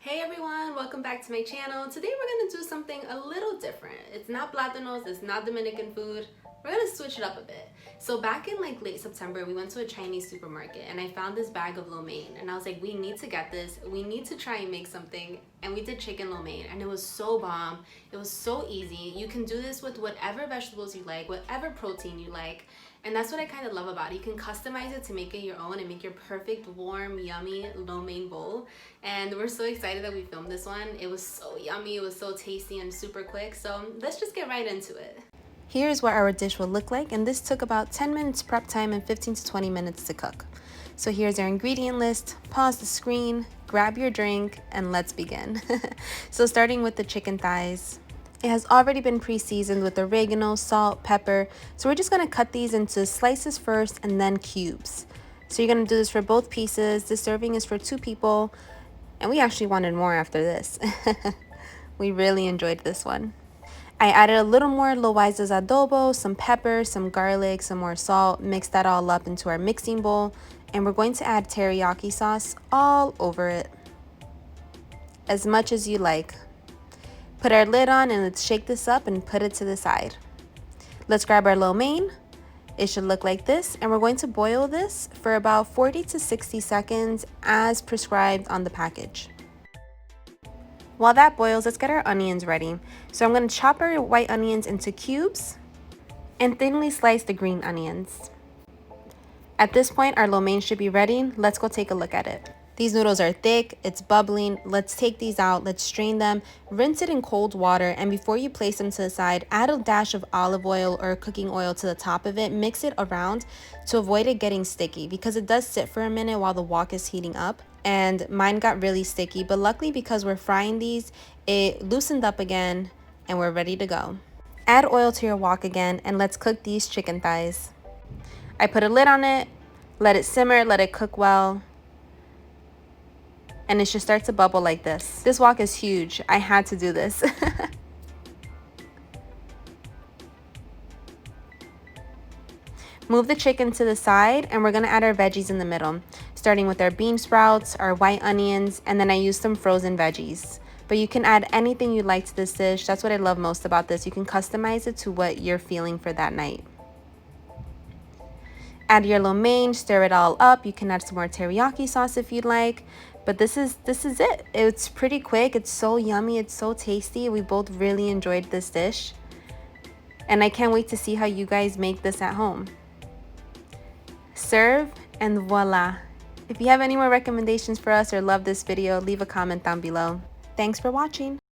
Hey everyone, welcome back to my channel. Today we're gonna do something a little different. It's not Platanos, it's not Dominican food. We're gonna switch it up a bit. So back in like late September, we went to a Chinese supermarket and I found this bag of lo mein and I was like, we need to get this. We need to try and make something. And we did chicken lo mein and it was so bomb. It was so easy. You can do this with whatever vegetables you like, whatever protein you like. And that's what I kind of love about it. You can customize it to make it your own and make your perfect, warm, yummy lo mein bowl. And we're so excited that we filmed this one. It was so yummy, it was so tasty and super quick. So let's just get right into it. Here's what our dish will look like, and this took about 10 minutes prep time and 15 to 20 minutes to cook. So here's our ingredient list. Pause the screen, grab your drink, and let's begin. So starting with the chicken thighs. It has already been pre-seasoned with oregano, salt, pepper. So we're just gonna cut these into slices first and then cubes. So you're gonna do this for both pieces. This serving is for 2 people. And we actually wanted more after this. We really enjoyed this one. I added a little more Loaiza's adobo, some pepper, some garlic, some more salt, mixed that all up into our mixing bowl, and we're going to add teriyaki sauce all over it. As much as you like. Put our lid on and let's shake this up and put it to the side. Let's grab our lo mein. It should look like this, and we're going to boil this for about 40 to 60 seconds as prescribed on the package. While that boils, let's get our onions ready. So I'm going to chop our white onions into cubes and thinly slice the green onions. At this point, our lo mein should be ready. Let's go take a look at it. These noodles are thick, it's bubbling. Let's take these out, let's strain them, rinse it in cold water, and before you place them to the side, add a dash of olive oil or cooking oil to the top of it. Mix it around to avoid it getting sticky because it does sit for a minute while the wok is heating up. And mine got really sticky, but luckily because we're frying these, it loosened up again and we're ready to go. Add oil to your wok again and let's cook these chicken thighs. I put a lid on it, let it simmer, let it cook well. And it should start to bubble like this. This wok is huge. I had to do this. Move the chicken to the side and we're gonna add our veggies in the middle, starting with our bean sprouts, our white onions, and then I used some frozen veggies. But you can add anything you like to this dish. That's what I love most about this. You can customize it to what you're feeling for that night. Add your lo mein, stir it all up. You can add some more teriyaki sauce if you'd like. But this is it. It's pretty quick. It's so yummy. It's so tasty. We both really enjoyed this dish. And I can't wait to see how you guys make this at home. Serve and voila. If you have any more recommendations for us or love this video, leave a comment down below. Thanks for watching.